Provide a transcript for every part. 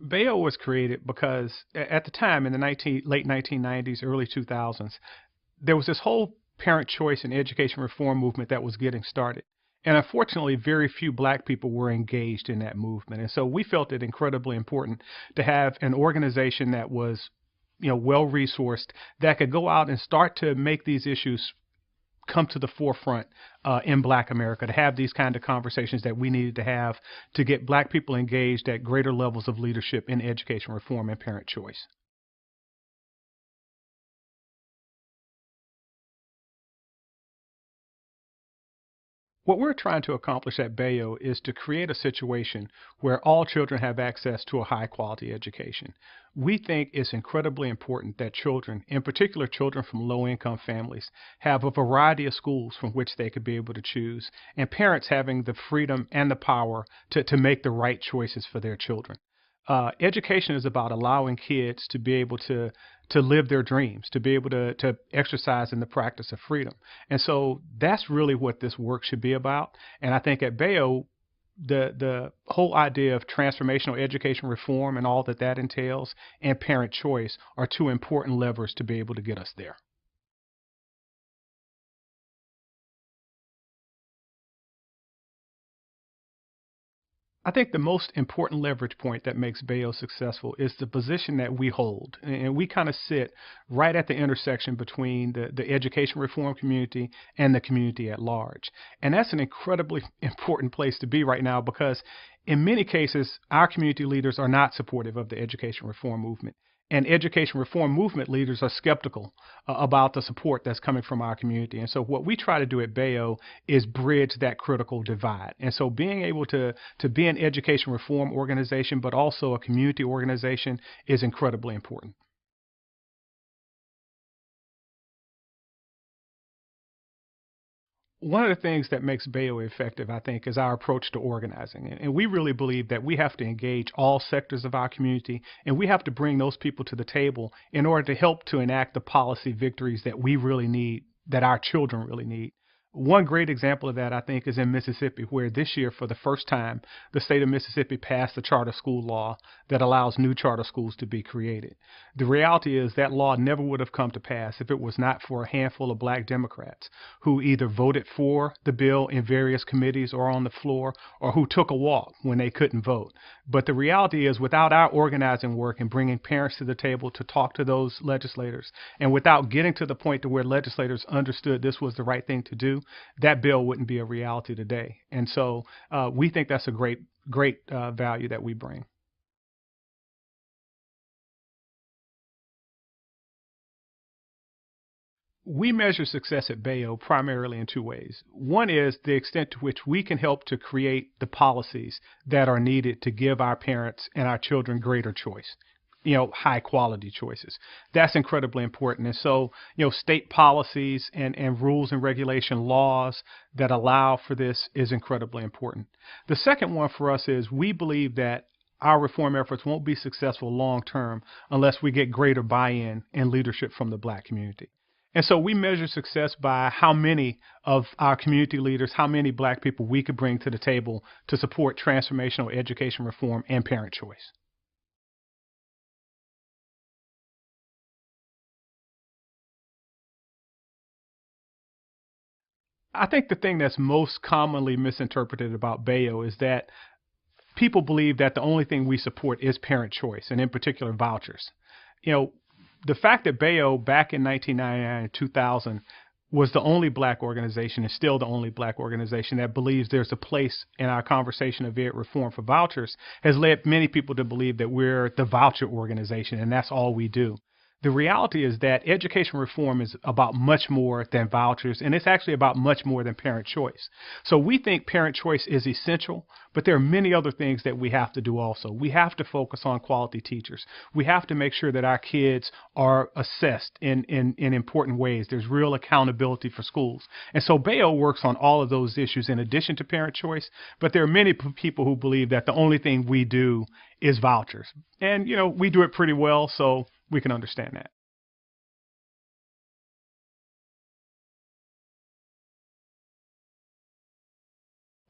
Bayo was created because at the time in the late 1990s, early 2000s, there was this whole parent choice and education reform movement that was getting started. And unfortunately, very few black people were engaged in that movement. And so we felt it incredibly important to have an organization that was, well resourced, that could go out and start to make these issues come to the forefront in Black America, to have these kind of conversations that we needed to have to get Black people engaged at greater levels of leadership in education reform and parent choice. What we're trying to accomplish at Bayo is to create a situation where all children have access to a high quality education. We think it's incredibly important that children, in particular children from low income families, have a variety of schools from which they could be able to choose, and parents having the freedom and the power to make the right choices for their children. Education is about allowing kids to be able to live their dreams, to be able to exercise in the practice of freedom. And so that's really what this work should be about. And I think at Bayo, the whole idea of transformational education reform and all that that entails and parent choice are two important levers to be able to get us there. I think the most important leverage point that makes Bayo successful is the position that we hold. And we kind of sit right at the intersection between the education reform community and the community at large. And that's an incredibly important place to be right now because in many cases, our community leaders are not supportive of the education reform movement. And education reform movement leaders are skeptical about the support that's coming from our community. And so what we try to do at Bayo is bridge that critical divide. And so being able to be an education reform organization, but also a community organization is incredibly important. One of the things that makes Bayo effective, I think, is our approach to organizing. And we really believe that we have to engage all sectors of our community, and we have to bring those people to the table in order to help to enact the policy victories that we really need, that our children really need. One great example of that, I think, is in Mississippi, where this year, for the first time, the state of Mississippi passed a charter school law that allows new charter schools to be created. The reality is that law never would have come to pass if it was not for a handful of black Democrats who either voted for the bill in various committees or on the floor, or who took a walk when they couldn't vote. But the reality is, without our organizing work and bringing parents to the table to talk to those legislators, and without getting to the point to where legislators understood this was the right thing to do, that bill wouldn't be a reality today. And so we think that's a great value that we bring. We measure success at Bayo primarily in two ways. One is the extent to which we can help to create the policies that are needed to give our parents and our children greater choice, high quality choices. That's incredibly important. And so, state policies and rules and regulation laws that allow for this is incredibly important. The second one for us is we believe that our reform efforts won't be successful long term unless we get greater buy-in and leadership from the black community. And so we measure success by how many of our community leaders, how many black people we could bring to the table to support transformational education reform and parent choice. I think the thing that's most commonly misinterpreted about Bayo is that people believe that the only thing we support is parent choice, and in particular vouchers. You know, the fact that Bayo back in 1999 and 2000 was the only black organization and still the only black organization that believes there's a place in our conversation of ed reform for vouchers has led many people to believe that we're the voucher organization and that's all we do. The reality is that education reform is about much more than vouchers, and it's actually about much more than parent choice. So we think parent choice is essential, but there are many other things that we have to do also. We have to focus on quality teachers. We have to make sure that our kids are assessed in important ways. There's real accountability for schools. And so Bayo works on all of those issues in addition to parent choice, but there are many people who believe that the only thing we do is vouchers. And, we do it pretty well, so we can understand that.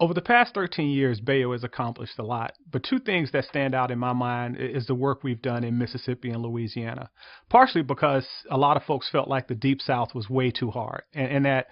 Over the past 13 years, Bayo has accomplished a lot, but two things that stand out in my mind is the work we've done in Mississippi and Louisiana, partially because a lot of folks felt like the Deep South was way too hard, and that,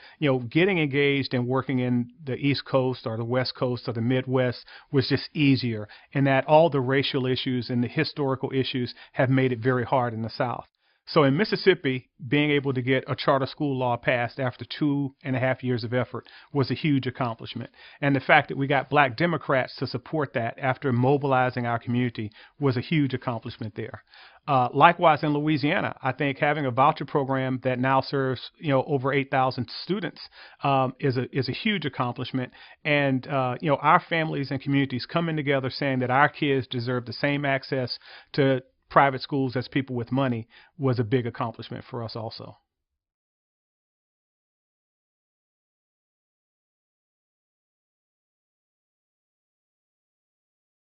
getting engaged and working in the East Coast or the West Coast or the Midwest was just easier, and that all the racial issues and the historical issues have made it very hard in the South. So in Mississippi, being able to get a charter school law passed after 2.5 years of effort was a huge accomplishment. And the fact that we got black Democrats to support that after mobilizing our community was a huge accomplishment there. Likewise, in Louisiana, I think having a voucher program that now serves over 8,000 students is a huge accomplishment. And our families and communities coming together saying that our kids deserve the same access to private schools as people with money was a big accomplishment for us also.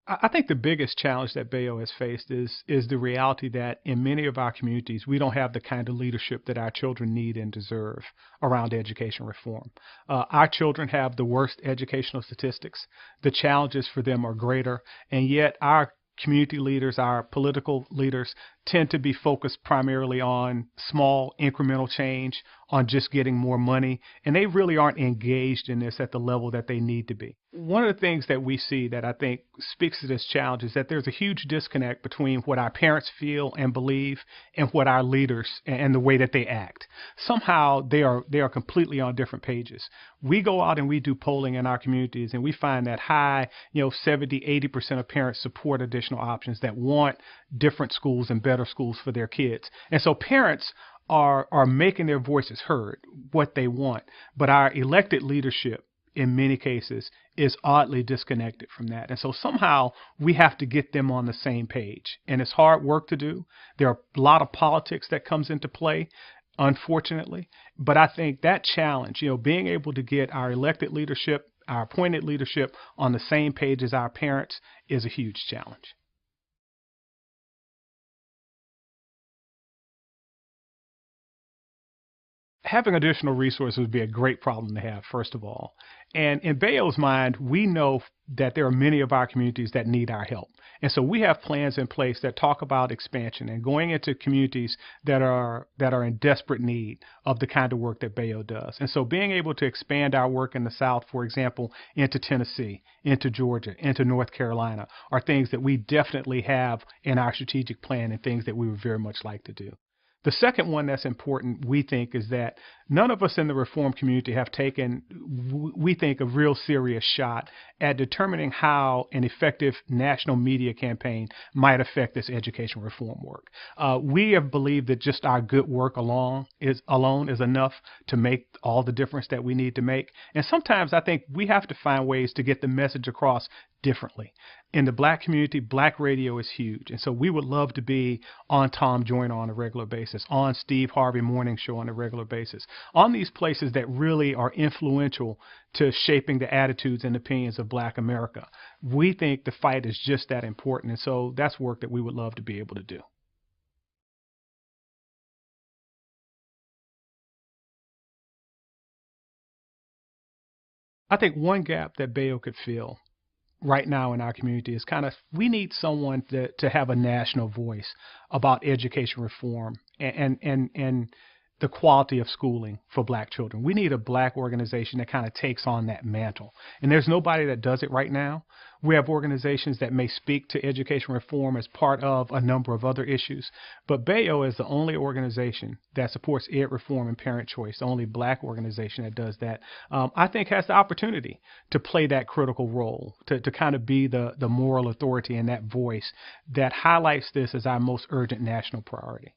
I think the biggest challenge that Bayo has faced is the reality that in many of our communities we don't have the kind of leadership that our children need and deserve around education reform. Our children have the worst educational statistics. The challenges for them are greater, and yet our community leaders, our political leaders, tend to be focused primarily on small incremental change, on just getting more money, and they really aren't engaged in this at the level that they need to be. One of the things that we see that I think speaks to this challenge is that there's a huge disconnect between what our parents feel and believe and what our leaders and the way that they act. Somehow they are completely on different pages. We go out and we do polling in our communities, and we find that high, 70, 80% of parents support additional options, that want different schools and better schools for their kids. And so parents are making their voices heard, what they want, but our elected leadership in many cases is oddly disconnected from that. And so somehow we have to get them on the same page. And it's hard work to do. There are a lot of politics that comes into play, unfortunately. But I think that challenge, being able to get our elected leadership, our appointed leadership on the same page as our parents is a huge challenge. Having additional resources would be a great problem to have, first of all. And in Bayo's mind, we know that there are many of our communities that need our help. And so we have plans in place that talk about expansion and going into communities that are in desperate need of the kind of work that Bayo does. And so being able to expand our work in the South, for example, into Tennessee, into Georgia, into North Carolina, are things that we definitely have in our strategic plan and things that we would very much like to do. The second one that's important, we think, is that none of us in the reform community have taken, we think, a real serious shot at determining how an effective national media campaign might affect this education reform work. We have believed that just our good work alone is enough to make all the difference that we need to make. And sometimes I think we have to find ways to get the message across differently. In the black community, black radio is huge. And so we would love to be on Tom Joyner on a regular basis, on Steve Harvey Morning Show on a regular basis, on these places that really are influential to shaping the attitudes and opinions of black America. We think the fight is just that important. And so that's work that we would love to be able to do. I think one gap that Bayo could fill right now in our community is kind of, we need someone to have a national voice about education reform and the quality of schooling for black children. We need a black organization that kind of takes on that mantle. And there's nobody that does it right now. We have organizations that may speak to education reform as part of a number of other issues, but Bayo is the only organization that supports ed reform and parent choice, the only black organization that does that. I think has the opportunity to play that critical role, to kind of be the moral authority and that voice that highlights this as our most urgent national priority.